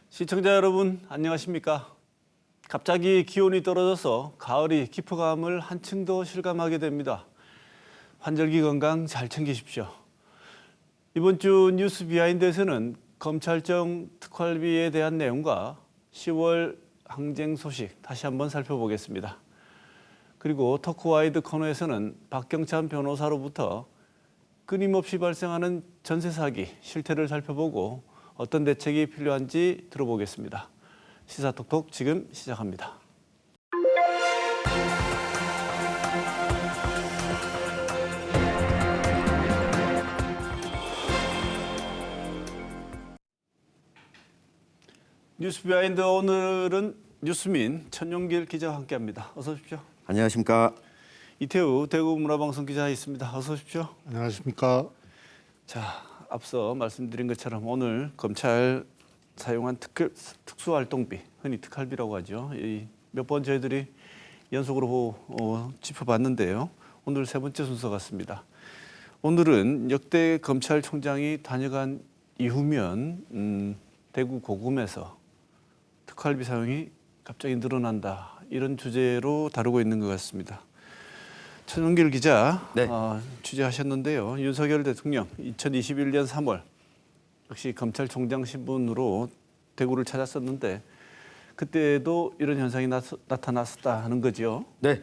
시청자 여러분 안녕하십니까? 갑자기 기온이 떨어져서 가을이 깊어감을 한층 더 실감하게 됩니다. 환절기 건강 잘 챙기십시오. 이번 주 뉴스 비하인드에서는 검찰청 특활비에 대한 내용과 10월 항쟁 소식 다시 한번 살펴보겠습니다. 그리고 토크와이드 코너에서는 박경찬 변호사로부터 끊임없이 발생하는 전세 사기 실태를 살펴보고 어떤 대책이 필요한지 들어보겠습니다. 시사톡톡 지금 시작합니다. 뉴스 비하인드 오늘은 뉴스민 천용길 기자와 함께합니다. 어서 오십시오. 안녕하십니까. 이태우 대구 문화방송 기자 있습니다. 어서 오십시오. 안녕하십니까. 자, 앞서 말씀드린 것처럼 오늘 검찰 사용한 특수활동비, 흔히 특활비라고 하죠. 몇 번 저희들이 연속으로 짚어봤는데요. 오늘 세 번째 순서 같습니다. 오늘은 역대 검찰총장이 다녀간 이후면 대구 고검에서 특활비 사용이 갑자기 늘어난다. 이런 주제로 다루고 있는 것 같습니다. 천용길 기자 네. 취재하셨는데요. 윤석열 대통령 2021년 3월 역시 검찰총장 신분으로 대구를 찾았었는데 그때도 이런 현상이 나타났었다 하는 거죠. 네,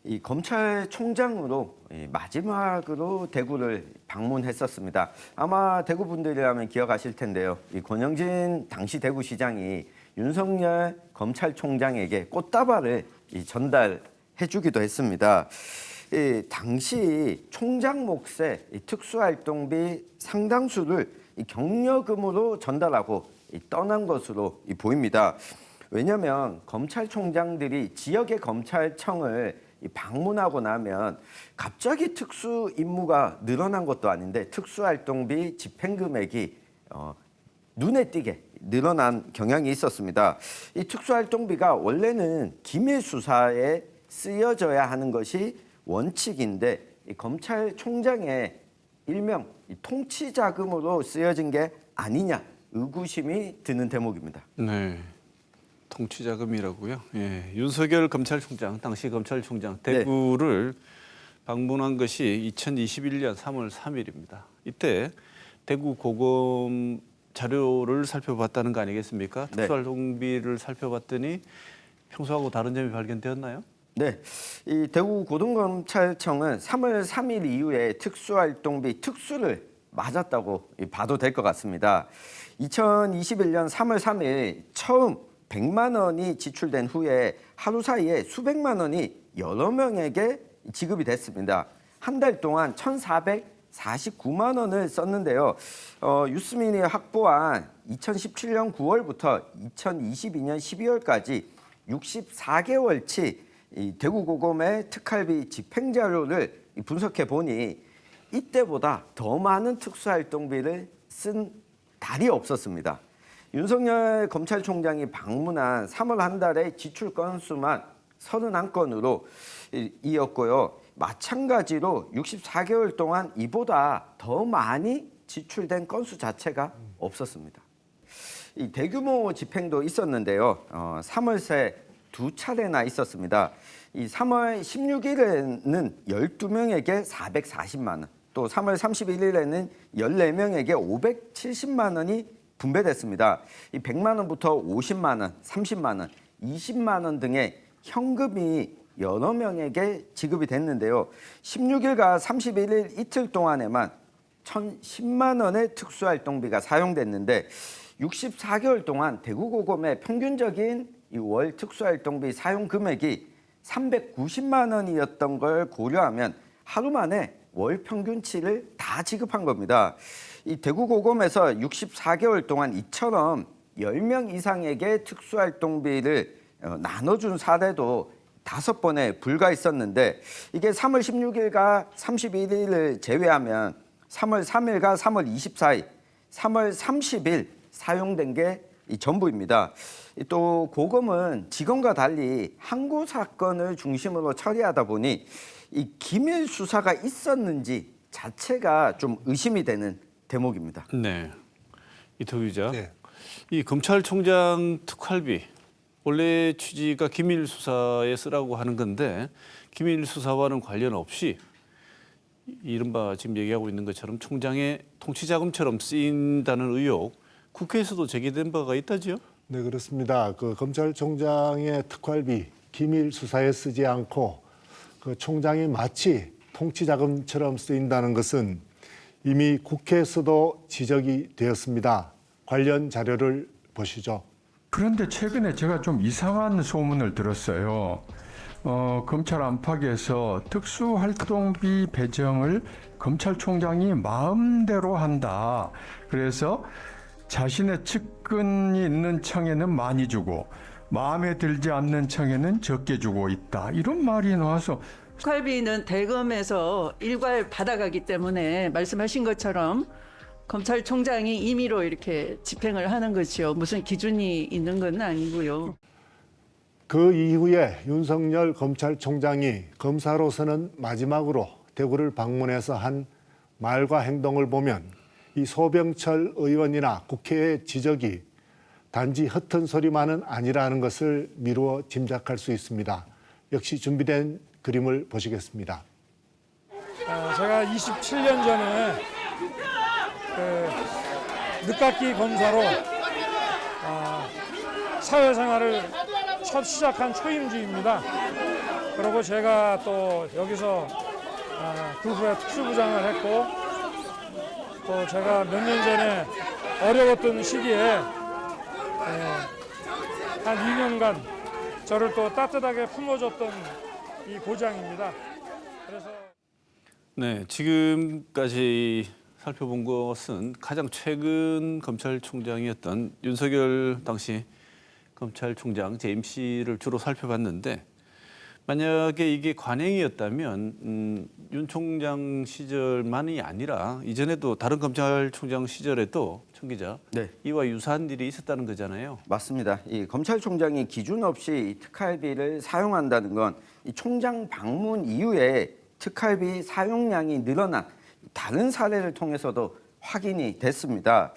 이 검찰총장으로 마지막으로 대구를 방문했었습니다. 아마 대구 분들이라면 기억하실 텐데요. 이 권영진 당시 대구시장이 윤석열 검찰총장에게 꽃다발을 전달해주기도 했습니다. 당시 총장 몫의 특수활동비 상당수를 경력금으로 전달하고 떠난 것으로 보입니다. 왜냐하면 검찰총장들이 지역의 검찰청을 방문하고 나면 갑자기 특수 임무가 늘어난 것도 아닌데 특수활동비 집행금액이 눈에 띄게 늘어난 경향이 있었습니다. 이 특수활동비가 원래는 기밀 수사에 쓰여져야 하는 것이 원칙인데 이 검찰총장의 일명 통치자금으로 쓰여진 게 아니냐 의구심이 드는 대목입니다. 네, 통치자금이라고요. 예, 윤석열 검찰총장, 당시 검찰총장 대구를 방문한 것이 2021년 3월 3일입니다. 이때 대구 고검 자료를 살펴봤다는 거 아니겠습니까? 네. 특수활동비를 살펴봤더니 평소하고 다른 점이 발견되었나요? 네, 이 대구 고등검찰청은 3월 3일 이후에 특수활동비 특수를 맞았다고 봐도 될 것 같습니다. 2021년 3월 3일 처음 100만 원이 지출된 후에 하루 사이에 수백만 원이 여러 명에게 지급이 됐습니다. 한 달 동안 1,449만 원을 썼는데요. 유스민이 확보한 2017년 9월부터 2022년 12월까지 64개월치 이 대구 고검의 특활비 집행 자료를 분석해 보니 이때보다 더 많은 특수활동비를 쓴 달이 없었습니다. 윤석열 검찰총장이 방문한 3월 한 달의 지출 건수만 31건으로 이었고요. 마찬가지로 64개월 동안 이보다 더 많이 지출된 건수 자체가 없었습니다. 이 대규모 집행도 있었는데요. 3월 새 두 차례나 있었습니다. 이 3월 16일에는 12명에게 440만 원, 또 3월 31일에는 14명에게 570만 원이 분배됐습니다. 이 100만 원부터 50만 원, 30만 원, 20만 원 등의 현금이 여러 명에게 지급이 됐는데요. 16일과 31일 이틀 동안에만 1,010만 원의 특수활동비가 사용됐는데 64개월 동안 대구 고검의 평균적인 이 월 특수활동비 사용 금액이 390만 원이었던 걸 고려하면 하루 만에 월 평균치를 다 지급한 겁니다. 이 대구 고검에서 64개월 동안 이처럼 10명 이상에게 특수활동비를 나눠준 사례도 5번에 불과했었는데 이게 3월 16일과 31일을 제외하면 3월 3일과 3월 24일, 3월 30일 사용된 게 전부입니다. 또 고검은 지금과 달리 항고 사건을 중심으로 처리하다 보니 이 기밀 수사가 있었는지 자체가 좀 의심이 되는 대목입니다. 네, 이태우 기자. 네. 이 검찰총장 특활비 원래 취지가 기밀 수사에 쓰라고 하는 건데 기밀 수사와는 관련 없이 이른바 지금 얘기하고 있는 것처럼 총장의 통치 자금처럼 쓰인다는 의혹 국회에서도 제기된 바가 있다지요? 네, 그렇습니다. 그 검찰총장의 특활비 기밀 수사에 쓰지 않고 그 총장이 마치 통치 자금처럼 쓰인다는 것은 이미 국회에서도 지적이 되었습니다. 관련 자료를 보시죠. 그런데 최근에 제가 좀 이상한 소문을 들었어요. 검찰 안팎에서 특수활동비 배정을 검찰총장이 마음대로 한다. 그래서 자신의 측근이 있는 청에는 많이 주고 마음에 들지 않는 청에는 적게 주고 있다. 이런 말이 나와서 특활비는 대검에서 일괄 받아가기 때문에 말씀하신 것처럼 검찰총장이 임의로 이렇게 집행을 하는 것이요. 무슨 기준이 있는 건 아니고요. 그 이후에 윤석열 검찰총장이 검사로서는 마지막으로 대구를 방문해서 한 말과 행동을 보면 이 소병철 의원이나 국회의 지적이 단지 헛된 소리만은 아니라는 것을 미루어 짐작할 수 있습니다. 역시 준비된 그림을 보시겠습니다. 제가 27년 전에 늦깎이 검사로 사회생활을 첫 시작한 초임주입니다. 그리고 제가 또 여기서 그 후에 특수부장을 했고 또 제가 몇 년 전에 어려웠던 시기에 한 2년간 저를 또 따뜻하게 품어줬던 이 고장입니다. 그래서 네, 지금까지 살펴본 것은 가장 최근 검찰총장이었던 윤석열 당시 검찰총장 재임 씨를 주로 살펴봤는데 만약에 이게 관행이었다면 윤 총장 시절만이 아니라 이전에도 다른 검찰총장 시절에도 청 기자 네. 이와 유사한 일이 있었다는 거잖아요. 맞습니다. 이 검찰총장이 기준 없이 이 특활비를 사용한다는 건 이 총장 방문 이후에 특활비 사용량이 늘어난 다른 사례를 통해서도 확인이 됐습니다.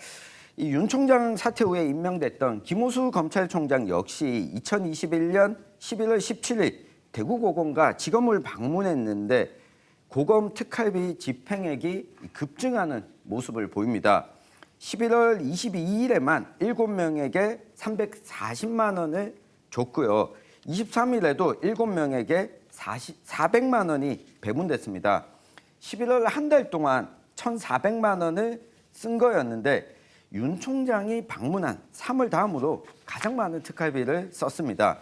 이 윤 총장 사퇴 후에 임명됐던 김호수 검찰총장 역시 2021년 11월 17일 대구고검과 지검을 방문했는데 고검 특활비 집행액이 급증하는 모습을 보입니다. 11월 22일에만 7명에게 340만 원을 줬고요. 23일에도 7명에게 400만 원이 배분됐습니다. 11월 한 달 동안 1,400만 원을 쓴 거였는데 윤 총장이 방문한 3월 다음으로 가장 많은 특활비를 썼습니다.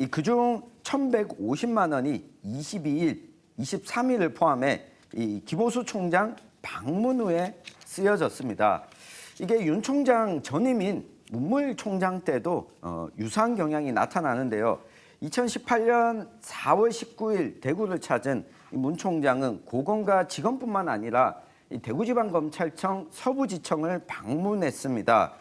그중 1,150만 원이 22일, 23일을 포함해 이 김호수 총장 방문 후에 쓰여졌습니다. 이게 윤 총장 전임인 문무일 총장 때도 유사한 경향이 나타나는데요. 2018년 4월 19일 대구를 찾은 문 총장은 고검과 지검뿐만 아니라 대구지방검찰청 서부지청을 방문했습니다.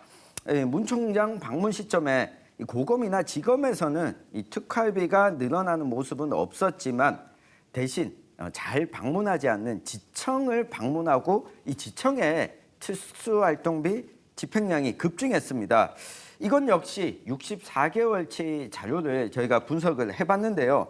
문 총장 방문 시점에 고검이나 지검에서는 이 특활비가 늘어나는 모습은 없었지만 대신 잘 방문하지 않는 지청을 방문하고 이 지청의 특수활동비 집행량이 급증했습니다. 이건 역시 64개월치 자료를 저희가 분석을 해봤는데요.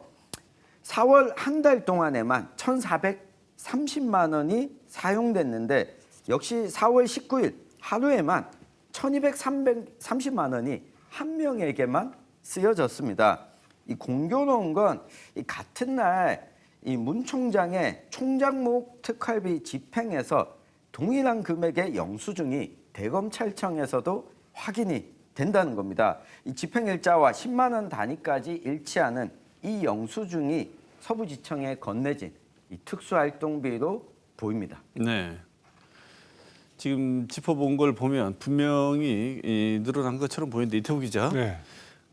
4월 한 달 동안에만 1,430만 원이 사용됐는데 역시 4월 19일 하루에만 1,230만 원이 한 명에게만 쓰여졌습니다. 이 공교로운 건 이 같은 날 이 문 총장의 총장목 특활비 집행에서 동일한 금액의 영수증이 대검찰청에서도 확인이 된다는 겁니다. 이 집행일자와 10만 원 단위까지 일치하는 이 영수증이 서부지청에 건네진 이 특수활동비로 보입니다. 네. 지금 짚어본 걸 보면 분명히 늘어난 것처럼 보이는데 이태우 기자. 네.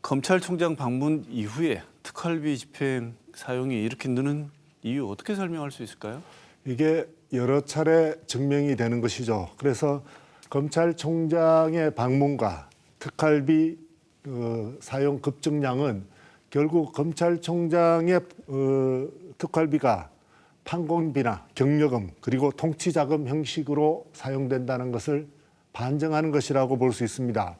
검찰총장 방문 이후에 특활비 집행 사용이 이렇게 느는 이유 어떻게 설명할 수 있을까요? 이게 여러 차례 증명이 되는 것이죠. 그래서 검찰총장의 방문과 특활비 사용 급증량은 결국 검찰총장의 특활비가 판공비나 경력금 그리고 통치자금 형식으로 사용된다는 것을 반증하는 것이라고 볼 수 있습니다.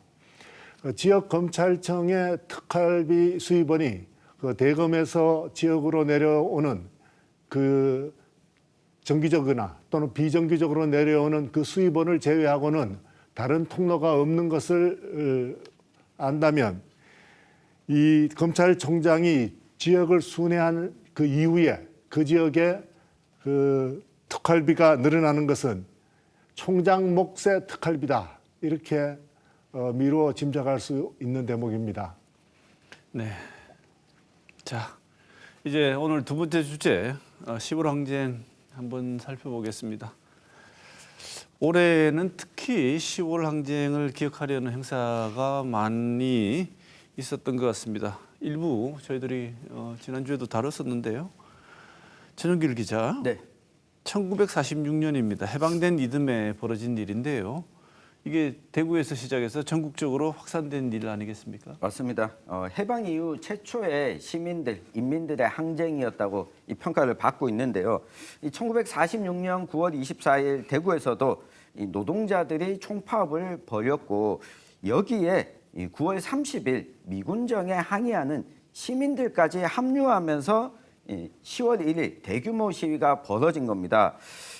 지역 검찰청의 특활비 수입원이 그 대검에서 지역으로 내려오는 그 정기적이나 또는 비정기적으로 내려오는 그 수입원을 제외하고는 다른 통로가 없는 것을 안다면 이 검찰총장이 지역을 순회한 그 이후에 그 지역에 그 특활비가 늘어나는 것은 총장 몫의 특활비다. 이렇게 미루어 짐작할 수 있는 대목입니다. 네. 자, 이제 오늘 두 번째 주제 10월 항쟁 한번 살펴보겠습니다. 올해는 특히 10월 항쟁을 기억하려는 행사가 많이 있었던 것 같습니다. 일부 저희들이 지난주에도 다뤘었는데요. 전영길 기자, 네. 1946년입니다. 해방된 이듬해 벌어진 일인데요. 이게 대구에서 시작해서 전국적으로 확산된 일 아니겠습니까? 맞습니다. 해방 이후 최초의 시민들, 인민들의 항쟁이었다고 이 평가를 받고 있는데요. 이 1946년 9월 24일 대구에서도 이 노동자들이 총파업을 벌였고 여기에 이 9월 30일 미군정에 항의하는 시민들까지 합류하면서 10월 1일 대규모 시위가 벌어진 겁니다.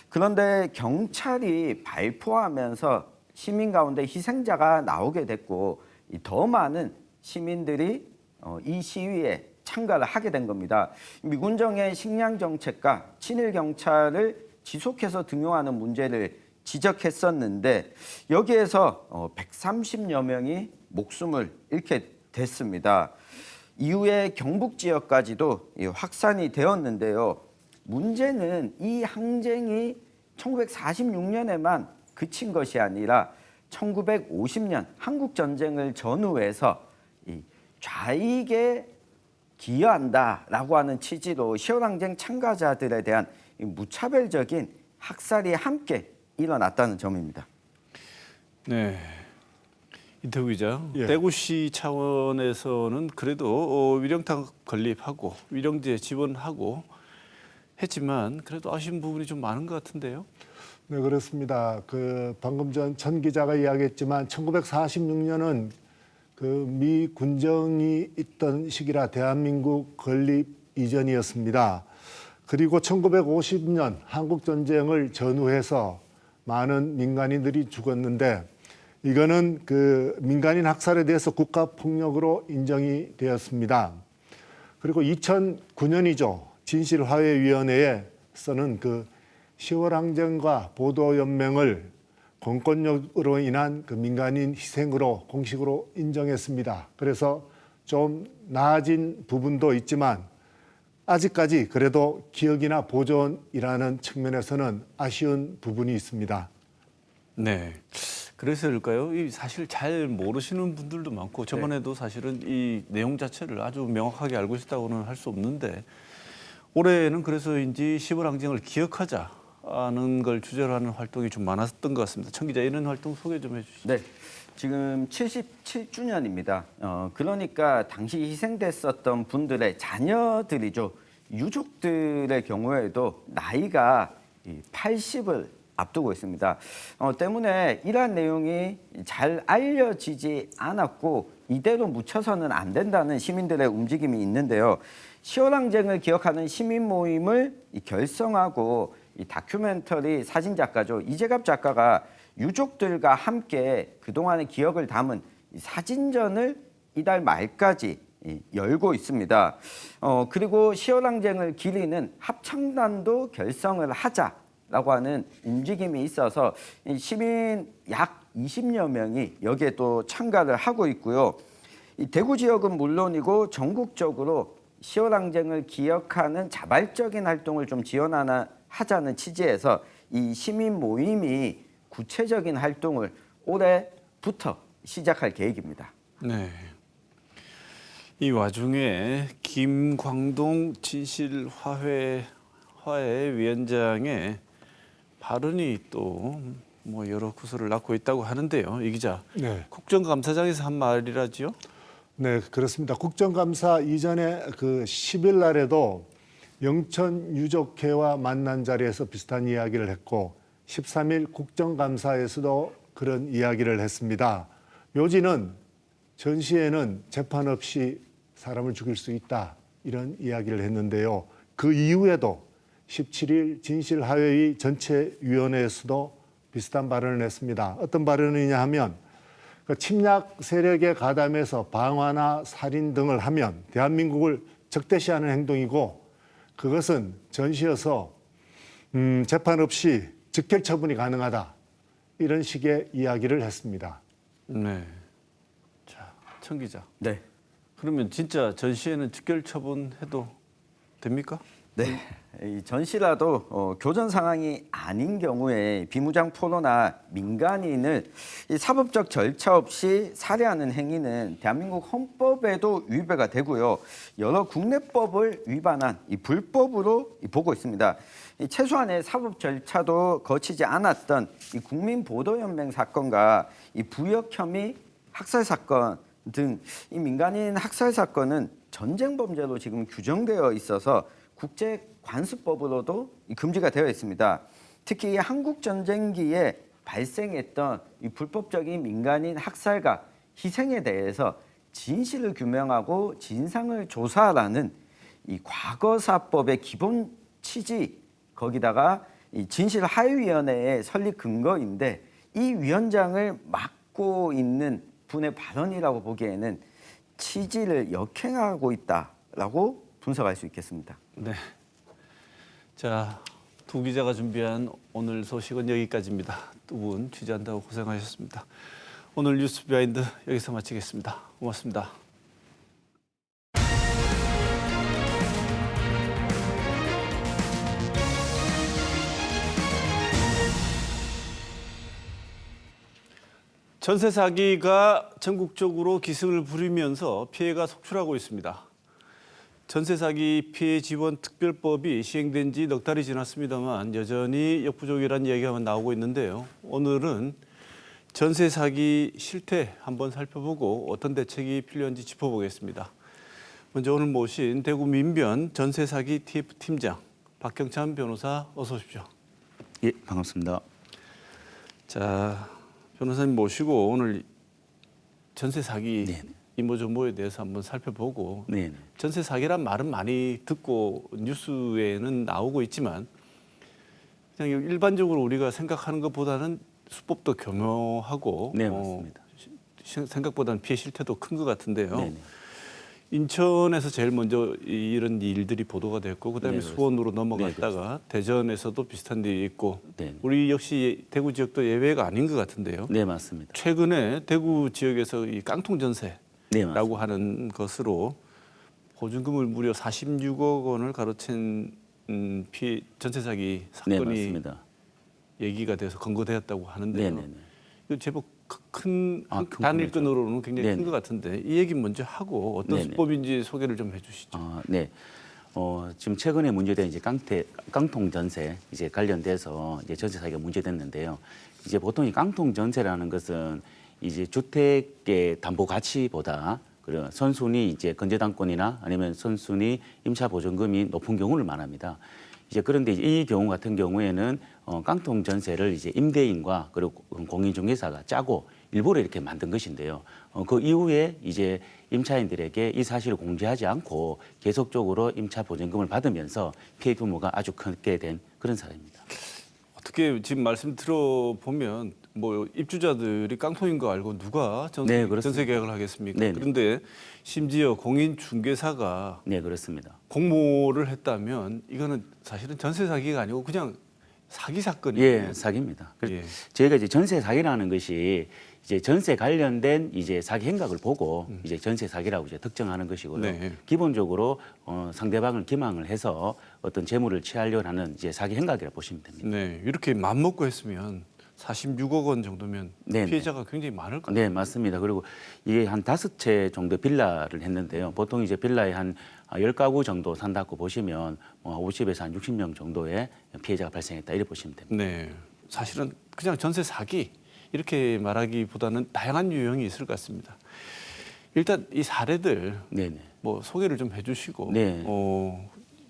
그런데 경찰이 발포하면서 시민 가운데 희생자가 나오게 됐고 더 많은 시민들이 이 시위에 참가를 하게 된 겁니다. 미군정의 식량 정책과 친일 경찰을 지속해서 등용하는 문제를 지적했었는데 여기에서 130여 명이 목숨을 잃게 됐습니다. 이후에 경북 지역까지도 확산이 되었는데요. 문제는 이 항쟁이 1946년에만 그친 것이 아니라 1950년 한국전쟁을 전후해서 이 좌익에 기여한다라고 하는 취지로 10월 항쟁 참가자들에 대한 이 무차별적인 학살이 함께 일어났다는 점입니다. 네. 이태우 기자, 예. 대구시 차원에서는 그래도 위령탕 건립하고 위령제 지원하고 했지만 그래도 아쉬운 부분이 좀 많은 것 같은데요. 네, 그렇습니다. 그 방금 전 천 기자가 이야기했지만 1946년은 그 미 군정이 있던 시기라 대한민국 건립 이전이었습니다. 그리고 1950년 한국 전쟁을 전후해서 많은 민간인들이 죽었는데 이거는 그 민간인 학살에 대해서 국가 폭력으로 인정이 되었습니다. 그리고 2009년이죠. 진실화해위원회에서는 그 10월 항쟁과 보도연맹을 공권력으로 인한 그 민간인 희생으로 공식으로 인정했습니다. 그래서 좀 나아진 부분도 있지만 아직까지 그래도 기억이나 보존이라는 측면에서는 아쉬운 부분이 있습니다. 네. 그래서일까요? 이 사실 잘 모르시는 분들도 많고 저만 해도 사실은 이 내용 자체를 아주 명확하게 알고 있다고는 할 수 없는데 올해는 그래서인지 10월 항쟁을 기억하자는 걸 주제로 하는 활동이 좀 많았던 것 같습니다. 천 기자, 이런 활동 소개 좀 해주시죠. 네, 지금 77주년입니다. 그러니까 당시 희생됐었던 분들의 자녀들이죠. 유족들의 경우에도 나이가 80을 앞두고 있습니다. 때문에 이러한 내용이 잘 알려지지 않았고 이대로 묻혀서는 안 된다는 시민들의 움직임이 있는데요. 10월 항쟁을 기억하는 시민 모임을 결성하고 이 다큐멘터리 사진작가죠. 이재갑 작가가 유족들과 함께 그동안의 기억을 담은 사진전을 이달 말까지 열고 있습니다. 그리고 10월 항쟁을 기리는 합창단도 결성을 하자라고 하는 움직임이 있어서 시민 약 20여 명이 여기에 또 참가를 하고 있고요. 이 대구 지역은 물론이고 전국적으로 10월 항쟁을 기억하는 자발적인 활동을 좀 지원하자는 취지에서 이 시민 모임이 구체적인 활동을 올해부터 시작할 계획입니다. 네. 이 와중에 김광동 진실화해위원장의 발언이 또 뭐 여러 구설을 낳고 있다고 하는데요. 이 기자, 네. 국정감사장에서 한 말이라지요? 네, 그렇습니다. 국정감사 이전에 그 10일 날에도 영천 유족회와 만난 자리에서 비슷한 이야기를 했고 13일 국정감사에서도 그런 이야기를 했습니다. 묘지는 전시에는 재판 없이 사람을 죽일 수 있다 이런 이야기를 했는데요. 그 이후에도 17일 진실화해의 전체위원회에서도 비슷한 발언을 했습니다. 어떤 발언이냐 하면 침략 세력에 가담해서 방화나 살인 등을 하면 대한민국을 적대시하는 행동이고 그것은 전시여서 재판 없이 즉결 처분이 가능하다 이런 식의 이야기를 했습니다. 네. 자, 천 기자. 네. 그러면 진짜 전시에는 즉결 처분해도 됩니까? 네. 이 전시라도 교전 상황이 아닌 경우에 비무장 포로나 민간인을 이 사법적 절차 없이 살해하는 행위는 대한민국 헌법에도 위배가 되고요. 여러 국내법을 위반한 이 불법으로 보고 있습니다. 이 최소한의 사법 절차도 거치지 않았던 이 국민보도연맹 사건과 이 부역 혐의 학살 사건 등 이 민간인 학살 사건은 전쟁 범죄로 지금 규정되어 있어서 국제관습법으로도 금지가 되어 있습니다. 특히 한국 전쟁기에 발생했던 이 불법적인 민간인 학살과 희생에 대해서 진실을 규명하고 진상을 조사하라는 이 과거사법의 기본 취지 거기다가 이 진실화해위원회의 설립 근거인데 이 위원장을 맡고 있는 분의 발언이라고 보기에는 취지를 역행하고 있다라고 분석할 수 있겠습니다. 네. 자, 두 기자가 준비한 오늘 소식은 여기까지입니다. 두 분 취재한다고 고생하셨습니다. 오늘 뉴스 비하인드 여기서 마치겠습니다. 고맙습니다. 전세 사기가 전국적으로 기승을 부리면서 피해가 속출하고 있습니다. 전세 사기 피해 지원 특별법이 시행된 지 넉 달이 지났습니다만 여전히 역부족이라는 이야기가 나오고 있는데요. 오늘은 전세 사기 실태 한번 살펴보고 어떤 대책이 필요한지 짚어보겠습니다. 먼저 오늘 모신 대구 민변 전세 사기 TF 팀장 박경찬 변호사 어서 오십시오. 예, 반갑습니다. 자, 변호사님 모시고 오늘 전세 사기 네. 이모저모에 대해서 한번 살펴보고 네. 전세 사기란 말은 많이 듣고 뉴스에는 나오고 있지만 그냥 일반적으로 우리가 생각하는 것보다는 수법도 교묘하고 네, 맞습니다. 생각보다는 피해 실태도 큰 것 같은데요. 네. 인천에서 제일 먼저 이런 일들이 보도가 됐고 그다음에 네, 수원으로 네, 넘어갔다가 대전에서도 비슷한 일이 있고 네. 우리 역시 대구 지역도 예외가 아닌 것 같은데요. 네, 맞습니다. 최근에 대구 지역에서 이 깡통 전세라고 네, 맞습니다. 하는 것으로 보증금을 무려 46억 원을 가로챈 피해 전세 사기 네, 사건이 맞습니다. 얘기가 돼서 검거되었다고 하는데요. 네, 네, 네. 이거 제법 큰 큰 단일 금액이죠. 건으로는 굉장히 네, 큰 것 같은데 이 얘기 먼저 하고 어떤 네, 네. 수법인지 소개를 좀 해주시죠. 네. 지금 최근에 문제된 이제 깡통 전세 이제 관련돼서 이제 전세 사기가 문제됐는데요. 이제 보통 이 깡통 전세라는 것은 이제 주택의 담보 가치보다 그리고 선순위 이제 건재당권이나 아니면 선순위 임차 보증금이 높은 경우를 말합니다. 이제 그런데 이 경우 같은 경우에는 깡통 전세를 이제 임대인과 그리고 공인중개사가 짜고 일부러 이렇게 만든 것인데요. 그 이후에 이제 임차인들에게 이 사실을 공개하지 않고 계속적으로 임차 보증금을 받으면서 피해 규모가 아주 크게 된 그런 사례입니다. 어떻게 지금 말씀 들어보면 뭐 입주자들이 깡통인 거 알고 누가 네, 그렇습니다. 전세 계약을 하겠습니까? 네, 네. 그런데 심지어 공인중개사가 네, 그렇습니다. 공모를 했다면 이거는 사실은 전세 사기가 아니고 그냥 사기 사건이에요. 예, 사기입니다. 그래서 예. 저희가 이제 전세 사기라는 것이 이제 전세 관련된 이제 사기 행각을 보고 이제 전세 사기라고 이제 특정하는 것이고요. 네. 기본적으로 상대방을 기망을 해서 어떤 재물을 취하려 하는 이제 사기 행각이라고 보시면 됩니다. 네, 이렇게 맘먹고 했으면 46억 원 정도면 네, 피해자가 굉장히 많을 것 같아요. 네, 맞습니다. 그리고 이게 한 5채 정도 빌라를 했는데요. 보통 이제 빌라에 한 10가구 정도 산다고 보시면 50에서 한 60명 정도의 피해자가 발생했다 이렇게 보시면 됩니다. 네, 사실은 그냥 전세 사기 이렇게 말하기보다는 다양한 유형이 있을 것 같습니다. 일단 이 사례들 네, 네. 뭐 소개를 좀 해주시고 네.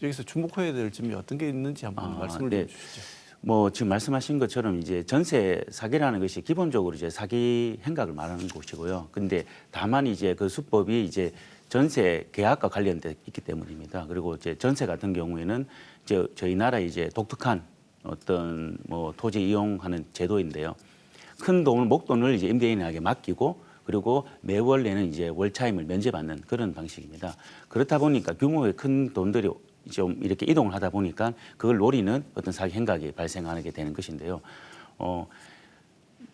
여기서 주목해야 될 점이 어떤 게 있는지 한번 말씀을 네. 좀 주시죠. 뭐 지금 말씀하신 것처럼 이제 전세 사기라는 것이 기본적으로 이제 사기 행각을 말하는 것이고요. 근데 다만 이제 그 수법이 이제 전세 계약과 관련돼 있기 때문입니다. 그리고 이제 전세 같은 경우에는 이제 저희 나라 이제 독특한 어떤 뭐 토지 이용하는 제도인데요. 큰 돈을 목돈을 이제 임대인에게 맡기고 그리고 매월 내는 이제 월차임을 면제받는 그런 방식입니다. 그렇다 보니까 규모의 큰 돈들이 좀 이렇게 이동을 하다 보니까 그걸 노리는 어떤 사기 행각이 발생하게 되는 것인데요.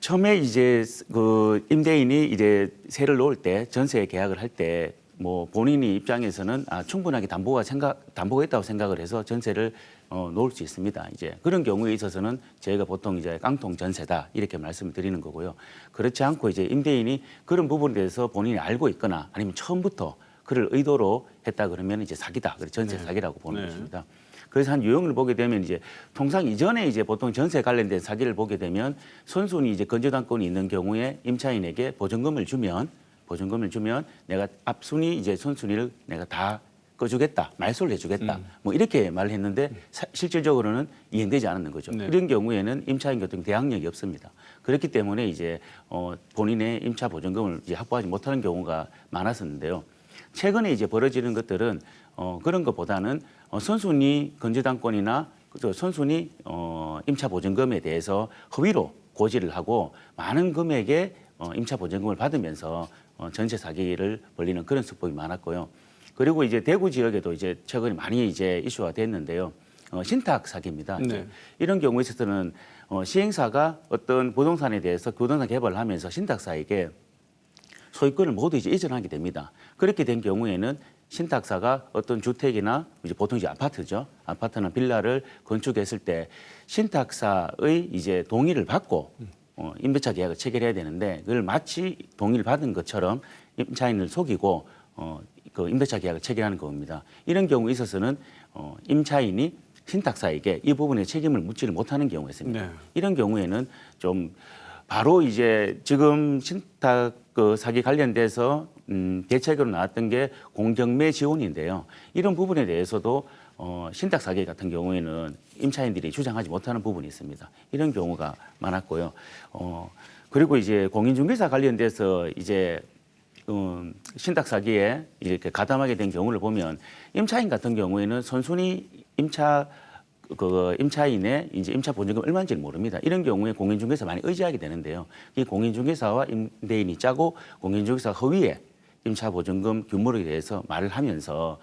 처음에 이제 그 임대인이 이제 세를 놓을 때 전세 계약을 할 때 뭐 본인이 입장에서는 충분하게 담보가 있다고 생각을 해서 전세를 놓을 수 있습니다. 이제 그런 경우에 있어서는 저희가 보통 이제 깡통 전세다 이렇게 말씀을 드리는 거고요. 그렇지 않고 이제 임대인이 그런 부분에 대해서 본인이 알고 있거나 아니면 처음부터 그를 의도로 했다 그러면 이제 사기다. 그래서 전세 사기라고 보는 것입니다. 그래서 한 유형을 보게 되면 이제 통상 이전에 이제 보통 전세 관련된 사기를 보게 되면 선순위 이제 건조당권이 있는 경우에 임차인에게 보증금을 주면 내가 앞순위 이제 선순위를 내가 다 꺼주겠다, 말소를 해주겠다, 뭐 이렇게 말을 했는데 실질적으로는 이행되지 않았는 거죠. 네. 이런 경우에는 임차인 같은 대항력이 없습니다. 그렇기 때문에 이제 본인의 임차 보증금을 이제 확보하지 못하는 경우가 많았었는데요. 최근에 이제 벌어지는 것들은 그런 것보다는 선순위 건조당권이나 선순위 임차 보증금에 대해서 허위로 고지를 하고 많은 금액의 임차 보증금을 받으면서 전세 사기를 벌리는 그런 수법이 많았고요. 그리고 이제 대구 지역에도 이제 최근에 많이 이제 이슈가 됐는데요. 신탁 사기입니다. 네. 이런 경우에 있어서는 시행사가 어떤 부동산에 대해서 부동산 개발을 하면서 신탁사에게 소유권을 모두 이제 이전하게 됩니다. 그렇게 된 경우에는 신탁사가 어떤 주택이나 이제 보통 이제 아파트죠. 아파트나 빌라를 건축했을 때 신탁사의 이제 동의를 받고 임대차 계약을 체결해야 되는데 그걸 마치 동의를 받은 것처럼 임차인을 속이고 그 임대차 계약을 체결하는 겁니다. 이런 경우에 있어서는 임차인이 신탁사에게 이 부분에 책임을 묻지를 못하는 경우가 있습니다. 네. 이런 경우에는 좀 바로 이제 지금 신탁 그 사기 관련돼서 대책으로 나왔던 게 공정매 지원인데요. 이런 부분에 대해서도 신탁 사기 같은 경우에는 임차인들이 주장하지 못하는 부분이 있습니다. 이런 경우가 많았고요. 그리고 이제 공인중개사 관련돼서 이제 신탁 사기에 이렇게 가담하게 된 경우를 보면 임차인 같은 경우에는 선순위 임차인의 이제 임차 보증금 얼마인지를 모릅니다. 이런 경우에 공인중개사 많이 의지하게 되는데요. 이 공인중개사와 임대인이 짜고 공인중개사 허위에 임차 보증금 규모에 대해서 말을 하면서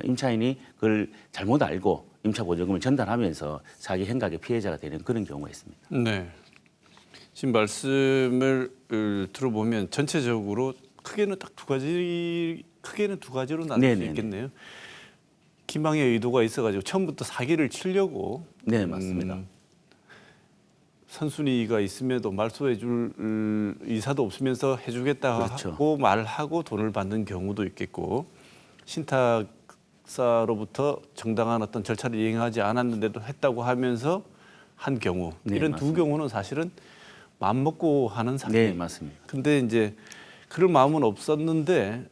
임차인이 그걸 잘못 알고 임차 보증금을 전달하면서 사기 행각의 피해자가 되는 그런 경우가 있습니다. 네. 지금 말씀을 들어보면 전체적으로 크게는 딱 두 가지로 나눌 수 네네네. 있겠네요. 기망의 의도가 있어가지고 처음부터 사기를 치려고 네, 맞습니다. 선순위가 있음에도 말소해줄 의사도 없으면서 해주겠다 그렇죠. 하고 말하고 돈을 받는 경우도 있겠고 신탁사로부터 정당한 어떤 절차를 이행하지 않았는데도 했다고 하면서 한 경우 네, 이런 맞습니다. 두 경우는 사실은 마음 먹고 하는 사기. 네, 맞습니다. 근데 이제 그럴 마음은 없었는데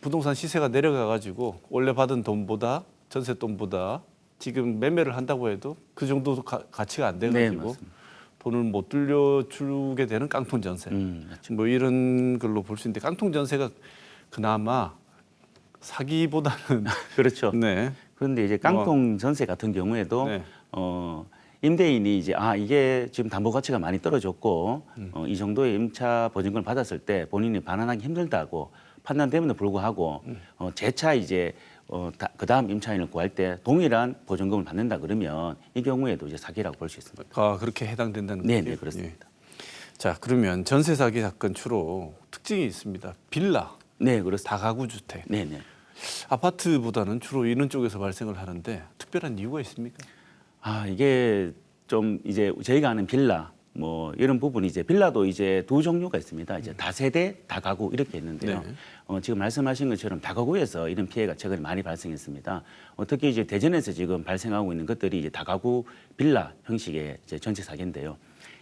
부동산 시세가 내려가가지고 원래 받은 돈보다 전세 돈보다 지금 매매를 한다고 해도 그 정도 가치가 안 네, 돼가지고 맞습니다. 돈을 못 돌려주게 되는 깡통 전세. 맞죠. 뭐 이런 걸로 볼 수 있는데 깡통 전세가 그나마 사기보다는 그렇죠. 네. 그런데 이제 깡통 전세 같은 경우에도 네. 임대인이 이제 이게 지금 담보 가치가 많이 떨어졌고 이 정도의 임차 보증금을 받았을 때 본인이 반환하기 힘들다고 판단됨에도 불구하고 재차 이제 그 다음 임차인을 구할 때 동일한 보증금을 받는다 그러면 이 경우에도 이제 사기라고 볼 수 있습니다. 그렇게 해당된다는 네, 거죠? 네, 그렇습니다. 예. 자, 그러면 전세 사기 사건 주로 특징이 있습니다. 빌라, 네, 그렇습니다. 다가구 주택. 네, 네. 아파트보다는 주로 이런 쪽에서 발생을 하는데 특별한 이유가 있습니까? 이게 좀 이제 저희가 아는 빌라 뭐 이런 부분이 이제 빌라도 이제 두 종류가 있습니다. 이제 다세대, 다가구 이렇게 있는데요. 네. 지금 말씀하신 것처럼 다가구에서 이런 피해가 최근에 많이 발생했습니다. 특히 이제 대전에서 지금 발생하고 있는 것들이 이제 다가구 빌라 형식의 이제 전체 사기인데요.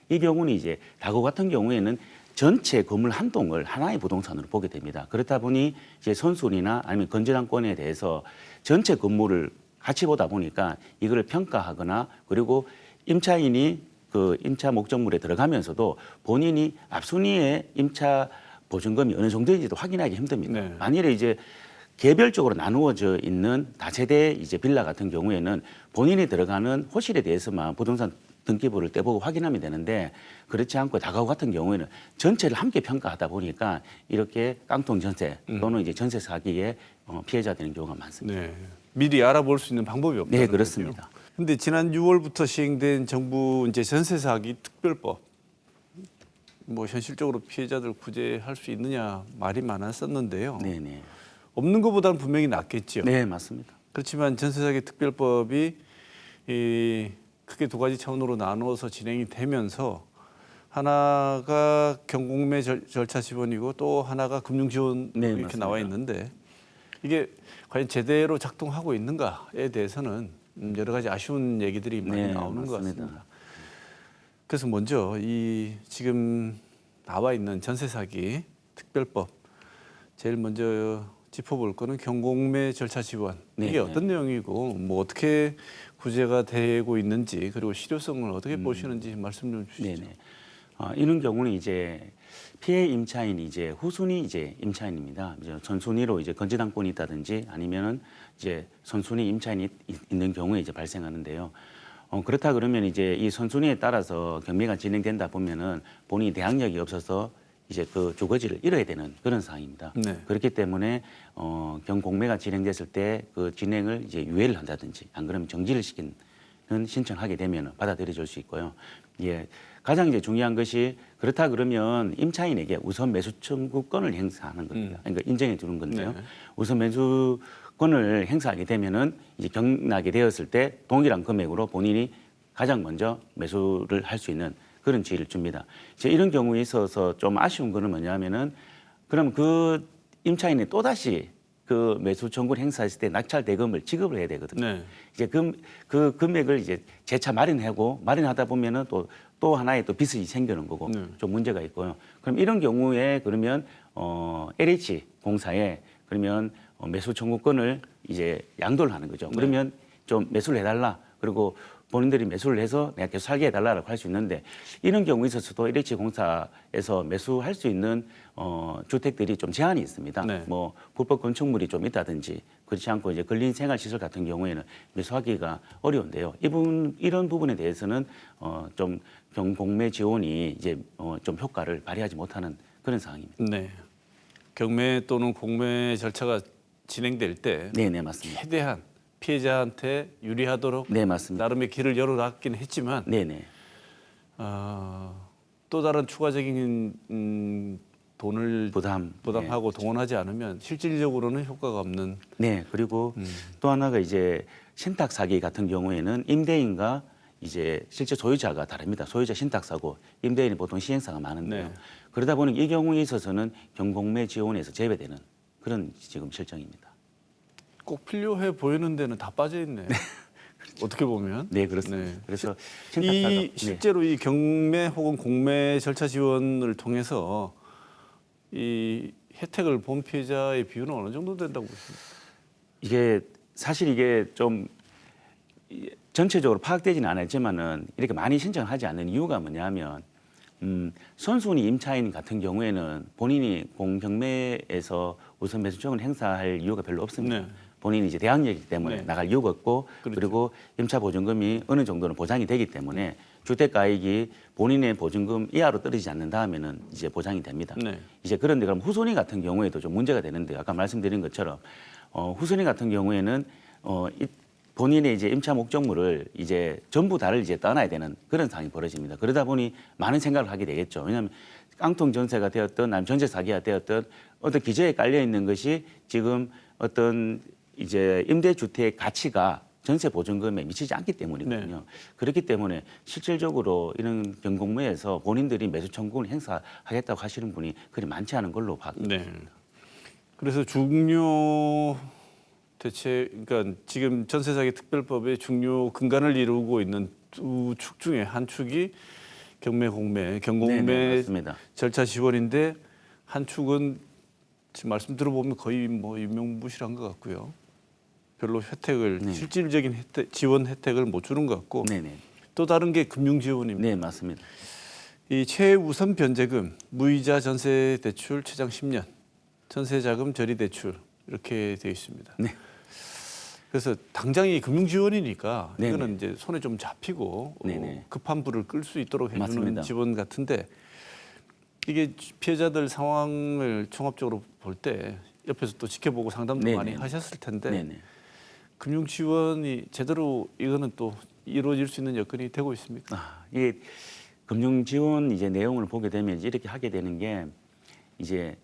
이 경우는 이제 다가구 같은 경우에는 전체 건물 한 동을 하나의 부동산으로 보게 됩니다. 그렇다 보니 이제 선순위나 아니면 건전한권에 대해서 전체 건물을 같이 보다 보니까 이거를 평가하거나 그리고 임차인이 그 임차 목적물에 들어가면서도 본인이 앞순위의 임차 보증금이 어느 정도인지도 확인하기 힘듭니다. 네. 만일에 이제 개별적으로 나누어져 있는 다세대 이제 빌라 같은 경우에는 본인이 들어가는 호실에 대해서만 부동산 등기부를 떼보고 확인하면 되는데 그렇지 않고 다가구 같은 경우에는 전체를 함께 평가하다 보니까 이렇게 깡통 전세 또는 이제 전세 사기에 피해자 되는 경우가 많습니다. 네. 미리 알아볼 수 있는 방법이 없다는 네, 그렇습니다. 그런데 지난 6월부터 시행된 정부 이제 전세 사기 특별법, 뭐 현실적으로 피해자들 구제할 수 있느냐 말이 많았었는데요. 네네. 없는 것보다는 분명히 낫겠죠. 네, 맞습니다. 그렇지만 전세 사기 특별법이 크게 두 가지 차원으로 나누어서 진행이 되면서 하나가 경공매 절차 지원이고 또 하나가 금융 지원 네, 이렇게 맞습니다. 나와 있는데 이게 과연 제대로 작동하고 있는가에 대해서는 여러 가지 아쉬운 얘기들이 많이 네, 나오는 것 맞습니다. 같습니다. 그래서 먼저 이 지금 나와 있는 전세 사기 특별법 제일 먼저 짚어볼 거는 경공매 절차 지원 네, 이게 네. 어떤 내용이고 뭐 어떻게 구제가 되고 있는지 그리고 실효성을 어떻게 보시는지 말씀 좀 주시죠. 네네. 이런 경우는 이제 피해 임차인이 이제 후순위 이제 임차인입니다. 이제 선순위로 이제 건재당권이 있다든지 아니면은 이제 선순위 임차인이 있는 경우에 이제 발생하는데요. 그렇다 그러면 이제 이 선순위에 따라서 경매가 진행된다 보면은 본인이 대항력이 없어서 이제 그 주거지를 잃어야 되는 그런 상황입니다. 네. 그렇기 때문에 경공매가 진행됐을 때 그 진행을 이제 유예를 한다든지 안 그러면 정지를 시키는 신청하게 되면 받아들여질 수 있고요. 예, 가장 이제 중요한 것이 그렇다 그러면 임차인에게 우선 매수 청구권을 행사하는 겁니다. 그러니까 인정해 주는 건데요. 네. 우선 매수권을 행사하게 되면은 이제 경락이 되었을 때 동일한 금액으로 본인이 가장 먼저 매수를 할 수 있는 그런 지위를 줍니다. 이제 이런 경우에 있어서 좀 아쉬운 거는 뭐냐면은 그럼 그 임차인이 또다시 그 매수 청구를 행사했을 때 낙찰 대금을 지급을 해야 되거든요. 네. 이제 그 금액을 이제 재차 마련하고 마련하다 보면은 또 하나의 또 빚이 생기는 거고 네. 좀 문제가 있고요. 그럼 이런 경우에 그러면 LH 공사에 그러면 매수 청구권을 이제 양도를 하는 거죠. 그러면 좀 매수를 해달라. 그리고 본인들이 매수를 해서 내가 계속 살게 해달라고 할 수 있는데 이런 경우에 있어서도 LH 공사에서 매수할 수 있는 주택들이 좀 제한이 있습니다. 네. 뭐 불법 건축물이 좀 있다든지 그렇지 않고 이제 근린 생활시설 같은 경우에는 매수하기가 어려운데요. 이런 부분에 대해서는 좀 경공매 지원이 이제 좀 효과를 발휘하지 못하는 그런 상황입니다. 네. 경매 또는 공매 절차가 진행될 때 네, 맞습니다. 최대한 피해자한테 유리하도록 네, 맞습니다. 나름의 길을 열어놨긴 했지만 네. 또 다른 추가적인 돈을 부담하고 네. 동원하지 않으면 실질적으로는 효과가 없는. 네, 그리고 또 하나가 이제 신탁 사기 같은 경우에는 임대인과 이제 실제 소유자가 다릅니다. 소유자 신탁 사고, 임대인이 보통 시행사가 많은데요. 네. 그러다 보니 이 경우에 있어서는 경공매 지원에서 제외되는 그런 지금 실정입니다. 꼭 필요해 보이는 데는 다 빠져 있네. 어떻게 보면. 네, 그렇습니다. 네. 그래서 이 실제로 이 경매 혹은 공매 절차 지원을 통해서 이 혜택을 본 피해자의 비율은 어느 정도 된다고 보십니까? 이게 사실 이게 좀 전체적으로 파악되지는 않았지만은 이렇게 많이 신청하지 않는 이유가 뭐냐면 선순위 임차인 같은 경우에는 본인이 공경매에서 우선 매수청을 행사할 이유가 별로 없습니다. 네. 본인이 이제 대항력이기 때문에 네. 나갈 이유가 없고 그렇죠. 그리고 임차 보증금이 어느 정도는 보장이 되기 때문에 주택가액이 본인의 보증금 이하로 떨어지지 않는 다음에는 이제 보장이 됩니다. 네. 이제 그런데 그럼 후순위 같은 경우에도 좀 문제가 되는데 아까 말씀드린 것처럼 후순위 같은 경우에는 본인의 이제 임차 목적물을 이제 전부 다를 이제 떠나야 되는 그런 상황이 벌어집니다. 그러다 보니 많은 생각을 하게 되겠죠. 왜냐하면 깡통 전세가 되었든 아니면 전세 사기가 되었든 어떤 기저에 깔려 있는 것이 지금 어떤 이제 임대주택 가치가 전세 보증금에 미치지 않기 때문이거든요. 네. 그렇기 때문에 실질적으로 이런 경공매에서 본인들이 매수 청구를 행사하겠다고 하시는 분이 그리 많지 않은 걸로 파악됩니다. 네. 그래서 중요 대체 그러니까 지금 전세 사기 특별법의 중요 근간을 이루고 있는 두 축 중에 한 축이 경매 공매, 경공매 네, 맞습니다. 절차 지원인데 한 축은 지금 말씀 들어보면 거의 뭐 유명무실한 것 같고요. 별로 혜택을 네. 실질적인 혜택, 지원 혜택을 못 주는 것 같고 네네. 또 다른 게 금융지원입니다. 네, 맞습니다. 이 최우선 변제금, 무이자 전세 대출 최장 10년, 전세자금 저리 대출 이렇게 되어 있습니다. 네. 그래서 당장 이 금융지원이니까 네네. 이거는 이제 손에 좀 잡히고 네네. 급한 불을 끌 수 있도록 해주는 맞습니다. 지원 같은데 이게 피해자들 상황을 종합적으로 볼 때 옆에서 또 지켜보고 상담도 네네. 많이 하셨을 텐데 네, 네. 금융 지원이 제대로 이거는 또 이루어질 수 있는 여건이 되고 있습니까? 이게 금융 지원 이제 내용을 보게 되면 이제 이렇게 하게 되는 게 이제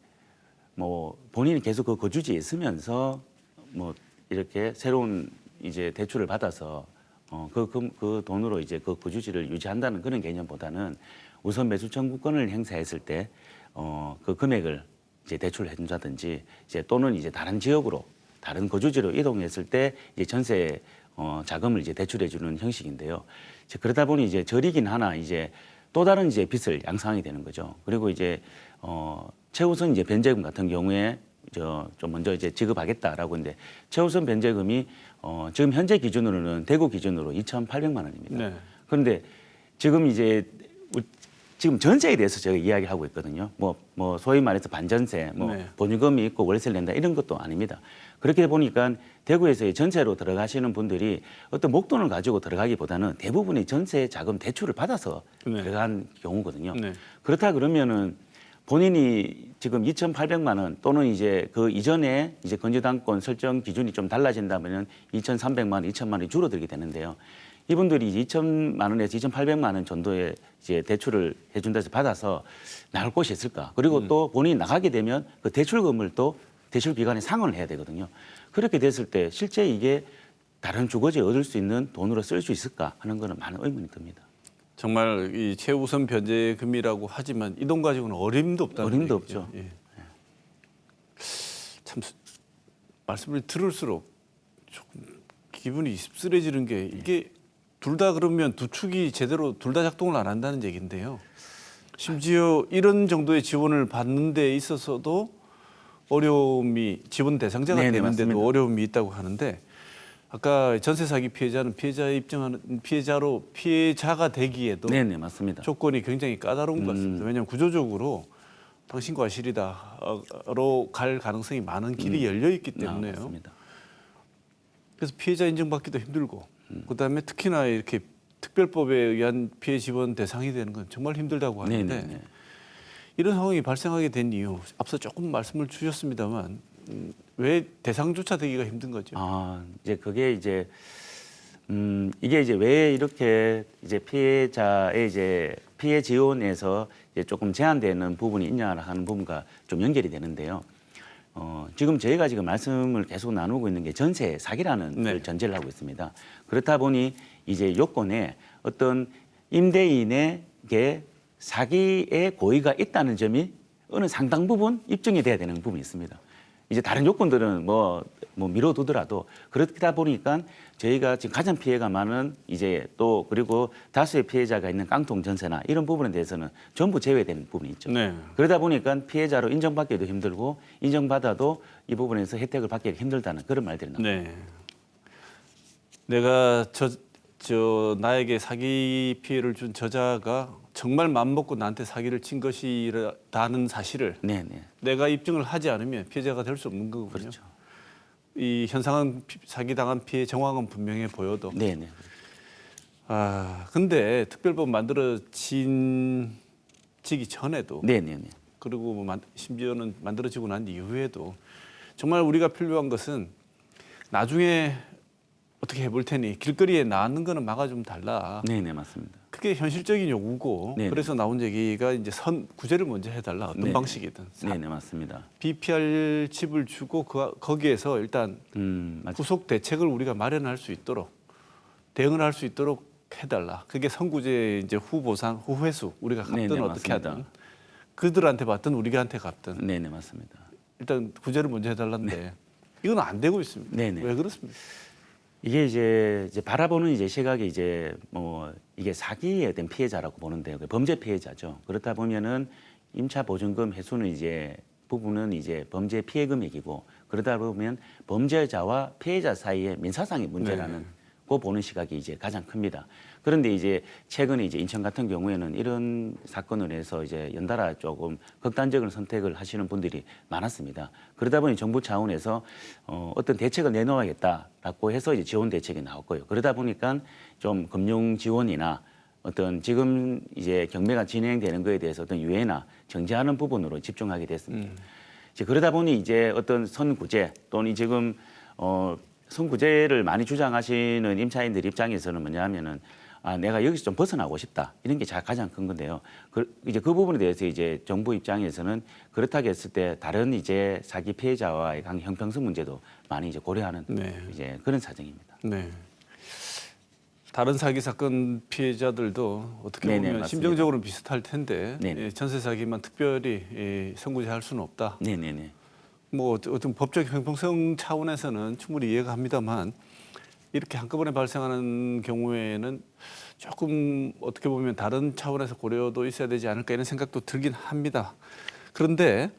뭐 본인이 계속 그 거주지에 있으면서 뭐 이렇게 새로운 이제 대출을 받아서 그 돈으로 이제 그 거주지를 유지한다는 그런 개념보다는 우선 매수 청구권을 행사했을 때 그 금액을 이제 대출을 해준다든지 이제 또는 이제 다른 지역으로 다른 거주지로 이동했을 때 이제 전세 자금을 이제 대출해주는 형식인데요. 이제 그러다 보니 이제 저리긴 하나 이제 또 다른 이제 빚을 양상하게 되는 거죠. 그리고 이제 최우선 이제 변제금 같은 경우에 좀 먼저 이제 지급하겠다라고 했는데 최우선 변제금이 지금 현재 기준으로는 대구 기준으로 2,800만 원입니다. 네. 그런데 지금 이제 지금 전세에 대해서 제가 이야기를 하고 있거든요. 뭐 소위 말해서 반전세, 뭐 네. 보증금이 있고 월세를 낸다 이런 것도 아닙니다. 그렇게 보니까 대구에서의 전세로 들어가시는 분들이 어떤 목돈을 가지고 들어가기보다는 대부분이 전세 자금 대출을 받아서 네. 들어간 경우거든요. 네. 그렇다 그러면은 본인이 지금 2,800만 원 또는 이제 그 이전에 이제 건조당권 설정 기준이 좀 달라진다면은 2,300만 원, 2,000만 원이 줄어들게 되는데요. 이분들이 이제 2,000만 원에서 2,800만 원 정도의 이제 대출을 해준다 해서 받아서 나갈 곳이 있을까? 그리고 또 본인이 나가게 되면 그 대출금을 또 대출 기간에 상환을 해야 되거든요. 그렇게 됐을 때 실제 이게 다른 주거지에 얻을 수 있는 돈으로 쓸 수 있을까 하는 거는 많은 의문이 듭니다. 정말 이 최우선 변제금이라고 하지만 이 돈 가지고는 어림도 없다는 어림도 얘기죠. 없죠. 예. 참 말씀을 들을수록 조금 기분이 씁쓸해지는 게 이게 둘 다 그러면 두 축이 제대로 둘 다 작동을 안 한다는 얘기인데요. 심지어 이런 정도의 지원을 받는 데 있어서도 어려움이 지원 대상자가 네네, 되는데도 맞습니다. 어려움이 있다고 하는데 아까 전세 사기 피해자는 피해자에 입증하는 피해자가 되기에도 네네 맞습니다. 조건이 굉장히 까다로운 것 같습니다. 왜냐하면 구조적으로 당신과 과실이다로 갈 가능성이 많은 길이 열려 있기 때문에요. 맞습니다. 그래서 피해자 인정받기도 힘들고 그다음에 특히나 이렇게 특별법에 의한 피해 지원 대상이 되는 건 정말 힘들다고 하는데 네네네. 이런 상황이 발생하게 된 이유 앞서 조금 말씀을 주셨습니다만 왜 대상조차 되기가 힘든 거죠? 이제 그게 이제 이게 이제 왜 이렇게 이제 피해자의 이제 피해 지원에서 이제 조금 제한되는 부분이 있냐 하는 부분과 좀 연결이 되는데요. 지금 저희가 지금 말씀을 계속 나누고 있는 게 전세 사기라는 네. 걸 전제를 하고 있습니다. 그렇다 보니 이제 요건에 어떤 임대인에게 사기의 고의가 있다는 점이 어느 상당 부분 입증이 돼야 되는 부분이 있습니다. 이제 다른 요건들은 뭐 미뤄두더라도 그렇다 보니까 저희가 지금 가장 피해가 많은 이제 또 그리고 다수의 피해자가 있는 깡통 전세나 이런 부분에 대해서는 전부 제외되는 부분이 있죠. 네. 그러다 보니까 피해자로 인정받기도 힘들고 인정받아도 이 부분에서 혜택을 받기가 힘들다는 그런 말들이 나옵니다. 네. 내가 나에게 사기 피해를 준 저자가 정말 맘먹고 나한테 사기를 친 것이라는 사실을 네네. 내가 입증을 하지 않으면 피해자가 될 수 없는 거거든요. 그렇죠. 이 현상은 사기당한 피해 정황은 분명해 보여도 네네. 근데 특별법 만들어지기 전에도 네네네. 그리고 심지어는 만들어지고 난 이후에도 정말 우리가 필요한 것은 나중에 어떻게 해볼 테니 길거리에 나왔는 거는 막아주면 달라. 네네 맞습니다. 그게 현실적인 요구고 네네. 그래서 나온 얘기가 이제 구제를 먼저 해달라 어떤 네네. 방식이든 네네 맞습니다. BPR 칩을 주고 거기에서 일단 맞죠. 후속 대책을 우리가 마련할 수 있도록 대응을 할 수 있도록 해달라. 그게 선구제 이제 후보상 후회수 우리가 갚든 네네, 어떻게 맞습니다. 하든 그들한테 받든 우리한테 갚든 네네 맞습니다. 일단 구제를 먼저 해달라는데 이건 안 되고 있습니다. 네네. 왜 그렇습니까? 이게 이제 바라보는 이제 시각이 이제 뭐 이게 사기에 대한 피해자라고 보는데요. 범죄 피해자죠. 그렇다 보면은 임차 보증금 회수는 이제 부분은 이제 범죄 피해 금액이고 그러다 보면 범죄자와 피해자 사이의 민사상의 문제라는 고 보는 시각이 이제 가장 큽니다. 그런데 이제 최근에 이제 인천 같은 경우에는 이런 사건을 해서 이제 연달아 조금 극단적인 선택을 하시는 분들이 많았습니다. 그러다 보니 정부 차원에서 어떤 대책을 내놓아야겠다라고 해서 이제 지원 대책이 나왔고요. 그러다 보니까 좀 금융 지원이나 어떤 지금 이제 경매가 진행되는 거에 대해서 어떤 유예나 정지하는 부분으로 집중하게 됐습니다. 이제 그러다 보니 이제 어떤 선구제 또는 지금 선구제를 많이 주장하시는 임차인들 입장에서는 뭐냐면은 내가 여기서 좀 벗어나고 싶다 이런 게 가장 큰 건데요. 이제 그 부분에 대해서 이제 정부 입장에서는 그렇다고 했을 때 다른 이제 사기 피해자와의 형평성 문제도 많이 이제 고려하는 네. 이제 그런 사정입니다. 네. 다른 사기 사건 피해자들도 어떻게 네네, 보면 맞습니다. 심정적으로는 비슷할 텐데 네네. 예, 전세 사기만 특별히 선고제할 수는 없다. 네네네. 뭐 어떤 법적 형평성 차원에서는 충분히 이해가 합니다만 이렇게 한꺼번에 발생하는 경우에는 조금 어떻게 보면 다른 차원에서 고려도 있어야 되지 않을까 이런 생각도 들긴 합니다. 그런데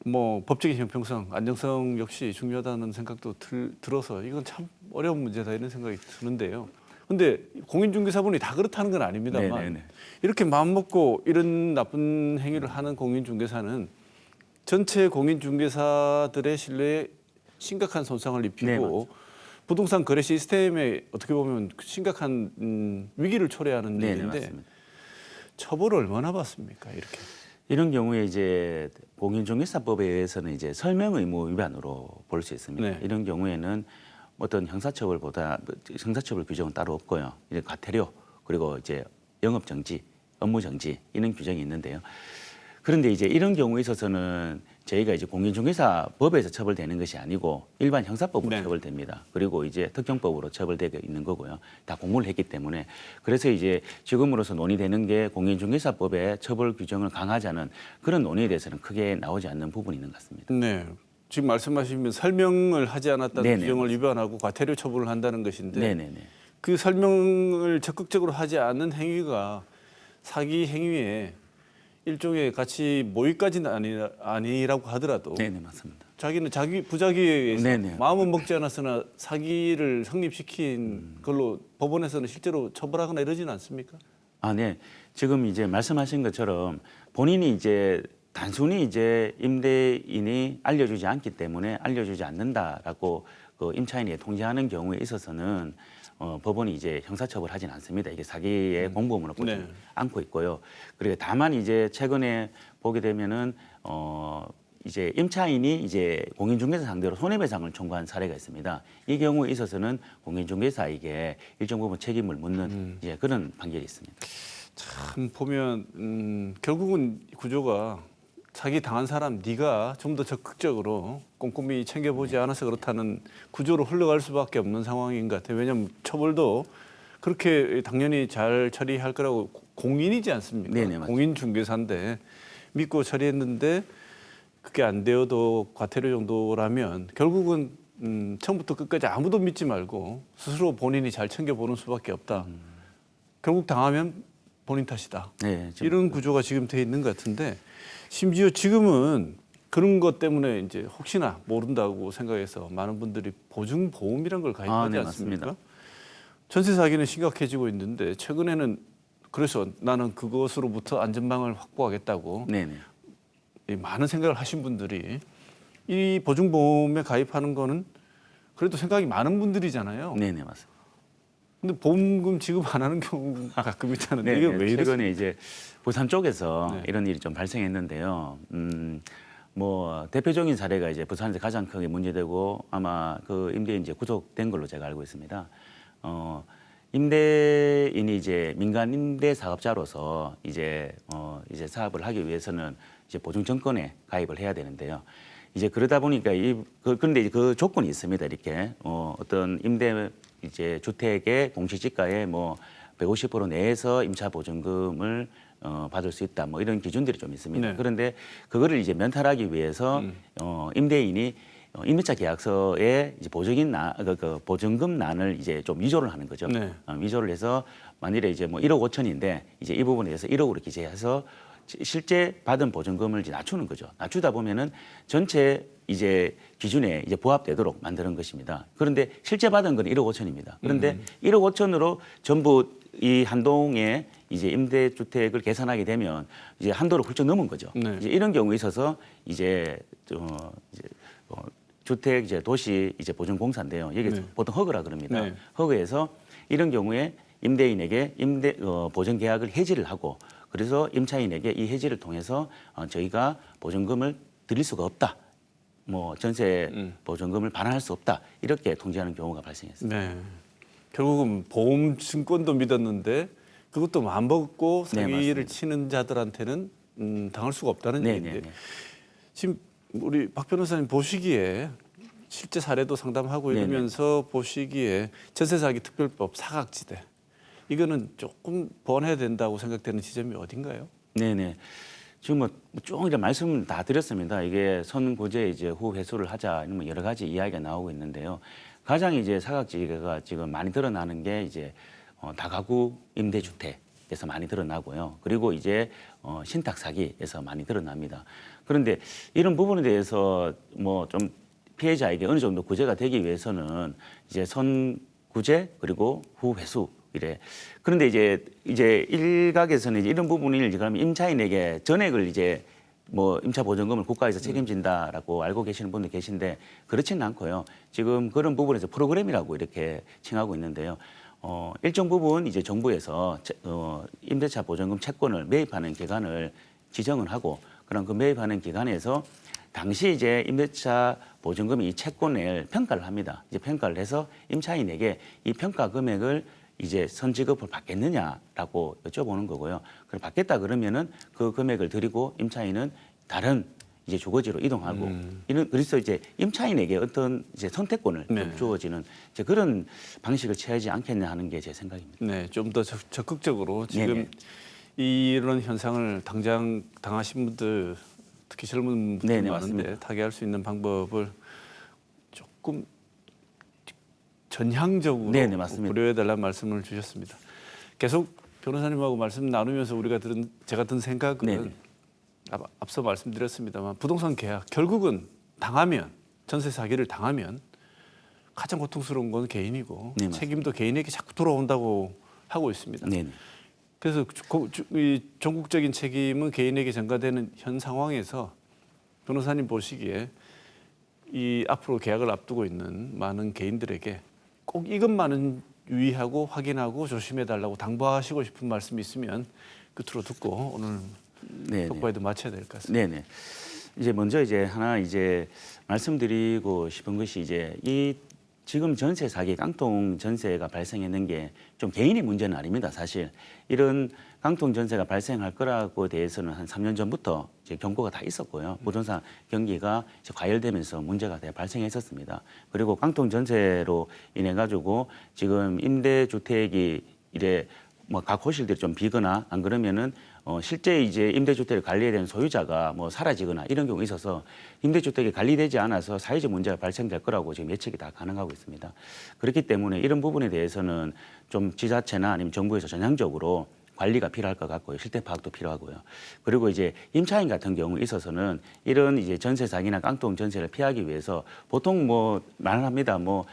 뭐 법적인 형평성, 안정성 역시 중요하다는 생각도 들어서 이건 참 어려운 문제다 이런 생각이 드는데요. 근데 공인중개사분이 다 그렇다는 건 아닙니다만 네네네. 이렇게 마음먹고 이런 나쁜 행위를 하는 공인중개사는 전체 공인중개사들의 신뢰에 심각한 손상을 입히고 네, 맞죠. 부동산 거래 시스템에 어떻게 보면 심각한 위기를 초래하는 네네, 일인데 맞습니다. 처벌을 얼마나 받습니까? 이렇게. 이런 경우에 이제 공인중개사법에 의해서는 이제 설명 의무 위반으로 볼 수 있습니다. 네. 이런 경우에는 어떤 형사처벌보다 형사처벌 규정은 따로 없고요. 이제 과태료 그리고 이제 영업 정지, 업무 정지 이런 규정이 있는데요. 그런데 이제 이런 경우에 있어서는 저희가 이제 공인중개사법에서 처벌되는 것이 아니고 일반 형사법으로 네. 처벌됩니다. 그리고 이제 특경법으로 처벌되고 있는 거고요. 다 공모를 했기 때문에 그래서 이제 지금으로서 논의되는 게 공인중개사법의 처벌 규정을 강화하자는 그런 논의에 대해서는 크게 나오지 않는 부분이 있는 것 같습니다. 네. 지금 말씀하시면 설명을 하지 않았다는 네네, 규정을 맞습니다. 위반하고 과태료 처벌을 한다는 것인데 네네네. 그 설명을 적극적으로 하지 않는 행위가 사기 행위에 일종의 같이 모의까지는 아니라고 하더라도 네네 맞습니다. 자기는 자기 부작위에 의해서 네네. 마음은 먹지 않았으나 사기를 성립시킨 걸로 법원에서는 실제로 처벌하거나 이러지는 않습니까? 네. 지금 이제 말씀하신 것처럼 본인이 이제 단순히 이제 임대인이 알려주지 않기 때문에 알려주지 않는다라고 그 임차인이 통지하는 경우에 있어서는 법원이 이제 형사처벌하지는 않습니다. 이게 사기의 공범으로 보지 네. 않고 있고요. 그리고 다만 이제 최근에 보게 되면은 이제 임차인이 이제 공인중개사 상대로 손해배상을 청구한 사례가 있습니다. 이 경우에 있어서는 공인중개사에게 일정 부분 책임을 묻는 이제 그런 판결이 있습니다. 참 보면 결국은 구조가 사기 당한 사람 네가 좀 더 적극적으로 꼼꼼히 챙겨보지 않아서 그렇다는 구조로 흘러갈 수밖에 없는 상황인 것 같아요. 왜냐하면 처벌도 그렇게 당연히 잘 처리할 거라고 공인이지 않습니까? 네네, 맞죠. 공인중개사인데 믿고 처리했는데 그게 안 되어도 과태료 정도라면 결국은 처음부터 끝까지 아무도 믿지 말고 스스로 본인이 잘 챙겨보는 수밖에 없다. 결국 당하면 본인 탓이다. 네, 좀- 이런 구조가 지금 돼 있는 것 같은데 심지어 지금은 그런 것 때문에 이제 혹시나 모른다고 생각해서 많은 분들이 보증보험이란 걸 가입하지 네, 않습니까? 맞습니다. 전세 사기는 심각해지고 있는데 최근에는 그래서 나는 그것으로부터 안전망을 확보하겠다고 네네. 이 많은 생각을 하신 분들이 이 보증보험에 가입하는 거는 그래도 생각이 많은 분들이잖아요. 네네 맞습니다. 근데 보험금 지급 안 하는 경우가 가끔 있다는데 이게 왜 이렇습니까? 최근에 이제 부산 쪽에서 네. 이런 일이 좀 발생했는데요. 뭐 대표적인 사례가 이제 부산에서 가장 크게 문제되고 아마 그 임대인 이제 구속된 걸로 제가 알고 있습니다. 임대인이 이제 민간 임대 사업자로서 이제 사업을 하기 위해서는 이제 보증증권에 가입을 해야 되는데요. 이제 그러다 보니까 그런데 그 조건이 있습니다. 이렇게 어떤 임대 이제 주택의 공시지가의 뭐 150% 내에서 임차 보증금을 받을 수 있다. 뭐 이런 기준들이 좀 있습니다. 네. 그런데 그거를 이제 면탈하기 위해서 임대인이 임대차 계약서에 이제 그 보증금 난을 이제 좀 위조를 하는 거죠. 네. 위조를 해서 만일에 이제 뭐 1억 5천인데 이제 이 부분에 대해서 1억으로 기재해서 실제 받은 보증금을 이제 낮추는 거죠. 낮추다 보면은 전체 이제 기준에 이제 부합되도록 만드는 것입니다. 그런데 실제 받은 건 1억 5천입니다. 그런데 1억 5천으로 전부 이 한동에 이제 임대주택을 계산하게 되면 이제 한도를 훌쩍 넘은 거죠. 네. 이제 이런 경우에 있어서 이제 주택 이제 도시 이제 보증공사인데요. 여기 네. 보통 허그라 그럽니다. 네. 허그에서 이런 경우에 임대인에게 보증 계약을 해지를 하고 그래서 임차인에게 이 해지를 통해서 저희가 보증금을 드릴 수가 없다. 뭐 전세 보증금을 반환할 수 없다. 이렇게 통지하는 경우가 발생했습니다. 네. 결국은 보험 증권도 믿었는데 그것도 마음 먹고 네, 사기를 맞습니다. 치는 자들한테는 당할 수가 없다는 네, 얘기인데 네, 네. 지금 우리 박 변호사님 보시기에 실제 사례도 상담하고 네, 이러면서 보시기에 전세 사기 특별법 사각지대 이거는 조금 보완해야 된다고 생각되는 지점이 어딘가요? 네네. 지금 뭐쭉 이제 말씀 다 드렸습니다. 이게 선고제 이제 후 회수를 하자 이런 뭐 여러 가지 이야기가 나오고 있는데요. 가장 이제 사각지대가 지금 많이 드러나는 게 이제 다가구 임대주택에서 많이 드러나고요. 그리고 이제 신탁 사기에서 많이 드러납니다. 그런데 이런 부분에 대해서 뭐 좀 피해자에게 어느 정도 구제가 되기 위해서는 이제 선구제 그리고 후 회수 이래. 그런데 이제 일각에서는 이제 이런 부분을 그러면 임차인에게 전액을 이제 뭐 임차 보증금을 국가에서 책임진다라고 알고 계시는 분들 계신데 그렇지는 않고요. 지금 그런 부분에서 프로그램이라고 이렇게 칭하고 있는데요. 일정 부분 이제 정부에서 임대차 보증금 채권을 매입하는 기간을 지정을 하고 그런 그 매입하는 기간에서 당시 이제 임대차 보증금이 이 채권을 평가를 합니다. 이제 평가를 해서 임차인에게 이 평가 금액을 이제 선지급을 받겠느냐라고 여쭤보는 거고요. 그럼 받겠다 그러면은 그 금액을 드리고 임차인은 다른 이제 주거지로 이동하고 그래서 이제 임차인에게 어떤 이제 선택권을 좀 네. 주어지는 이제 그런 방식을 취하지 않겠냐 하는 게 제 생각입니다. 네, 좀 더 적극적으로 지금 네네. 이런 현상을 당장 당하신 분들 특히 젊은 분들 네네, 많은데 맞습니다. 타개할 수 있는 방법을 조금 전향적으로 네네, 맞습니다. 고려해달라는 말씀을 주셨습니다. 계속 변호사님하고 말씀 나누면서 제가 든 생각은 네네. 앞서 말씀드렸습니다만 부동산 계약 결국은 당하면 전세 사기를 당하면 가장 고통스러운 건 개인이고 네, 맞습니다. 책임도 개인에게 자꾸 돌아온다고 하고 있습니다. 네. 그래서 이 전국적인 책임은 개인에게 전가되는 현 상황에서 변호사님 보시기에 이 앞으로 계약을 앞두고 있는 많은 개인들에게 꼭 이것만은 유의하고 확인하고 조심해달라고 당부하시고 싶은 말씀이 있으면 끝으로 듣고 오늘 네네. 속보에도 마쳐야 될 것 같습니다. 네네. 이제 먼저 이제 하나 이제 말씀드리고 싶은 것이 이제 이 지금 전세 사기 깡통 전세가 발생했는 게 좀 개인의 문제는 아닙니다. 사실 이런 깡통 전세가 발생할 거라고 대해서는 한 3년 전부터 이제 경고가 다 있었고요. 부동산 경기가 이제 과열되면서 문제가 발생했었습니다. 그리고 깡통 전세로 인해 가지고 지금 임대주택이 이래 뭐 각 호실들이 좀 비거나 안 그러면은 실제 이제 임대주택을 관리해야 되는 소유자가 뭐 사라지거나 이런 경우가 있어서 임대주택이 관리되지 않아서 사회적 문제가 발생될 거라고 지금 예측이 다 가능하고 있습니다. 그렇기 때문에 이런 부분에 대해서는 좀 지자체나 아니면 정부에서 전향적으로 관리가 필요할 것 같고요. 실태 파악도 필요하고요. 그리고 이제 임차인 같은 경우에 있어서는 이런 이제 전세 사기나 깡통 전세를 피하기 위해서 보통 뭐 말합니다. 뭐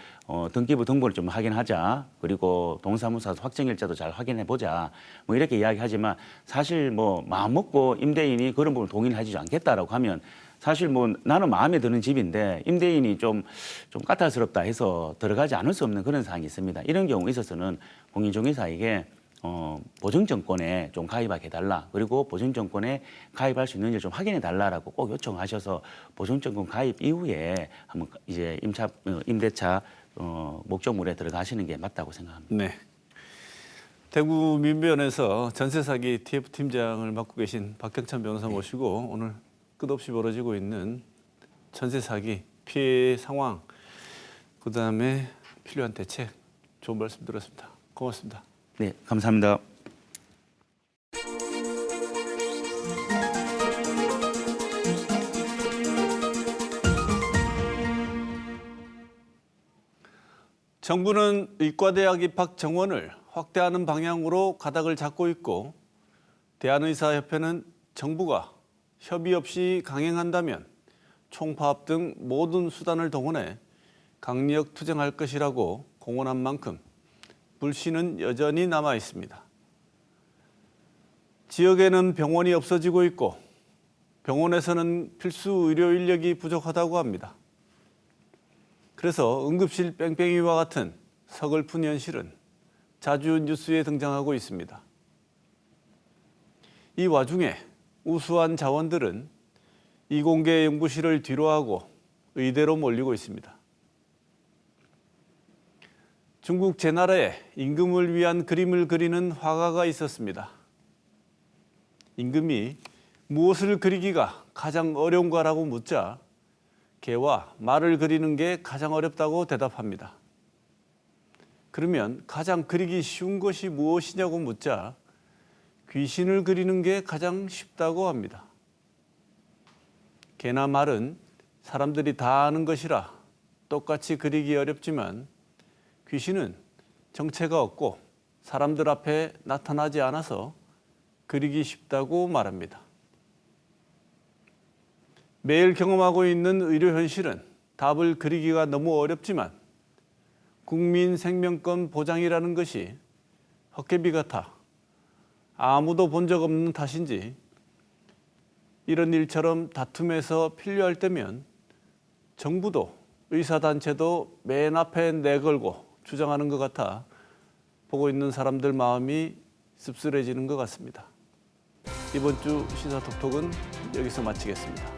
등기부 등본을 좀 확인하자. 그리고 동사무소 확정일자도 잘 확인해 보자. 뭐 이렇게 이야기하지만 사실 뭐 마음 먹고 임대인이 그런 부분을 동의를 해주지 않겠다라고 하면 사실 뭐 나는 마음에 드는 집인데 임대인이 좀 까탈스럽다 해서 들어가지 않을 수 없는 그런 사항이 있습니다. 이런 경우에 있어서는 공인중개사에게 보증증권에 좀 가입하게 해달라. 그리고 보증증권에 가입할 수 있는지 좀 확인해 달라라고 꼭 요청하셔서 보증증권 가입 이후에 한번 이제 임대차 목적물에 들어가시는 게 맞다고 생각합니다. 네. 대구 민변에서 전세 사기 TF 팀장을 맡고 계신 박경찬 변호사 모시고 오늘 끝없이 벌어지고 있는 전세 사기 피해 상황 그다음에 필요한 대책 좋은 말씀 들었습니다. 고맙습니다. 네, 감사합니다. 정부는 의과대학 입학 정원을 확대하는 방향으로 가닥을 잡고 있고 대한의사협회는 정부가 협의 없이 강행한다면 총파업 등 모든 수단을 동원해 강력 투쟁할 것이라고 공언한 만큼 불신은 여전히 남아 있습니다. 지역에는 병원이 없어지고 있고 병원에서는 필수 의료 인력이 부족하다고 합니다. 그래서 응급실 뺑뺑이와 같은 서글픈 현실은 자주 뉴스에 등장하고 있습니다. 이 와중에 우수한 자원들은 이공계 연구실을 뒤로하고 의대로 몰리고 있습니다. 중국 제나라에 임금을 위한 그림을 그리는 화가가 있었습니다. 임금이 무엇을 그리기가 가장 어려운가라고 묻자 개와 말을 그리는 게 가장 어렵다고 대답합니다. 그러면 가장 그리기 쉬운 것이 무엇이냐고 묻자 귀신을 그리는 게 가장 쉽다고 합니다. 개나 말은 사람들이 다 아는 것이라 똑같이 그리기 어렵지만 귀신은 정체가 없고 사람들 앞에 나타나지 않아서 그리기 쉽다고 말합니다. 매일 경험하고 있는 의료 현실은 답을 그리기가 너무 어렵지만 국민 생명권 보장이라는 것이 헛개비 같아 아무도 본 적 없는 탓인지 이런 일처럼 다툼에서 필요할 때면 정부도 의사단체도 맨 앞에 내걸고 주장하는 것 같아 보고 있는 사람들 마음이 씁쓸해지는 것 같습니다. 이번 주 시사톡톡은 여기서 마치겠습니다.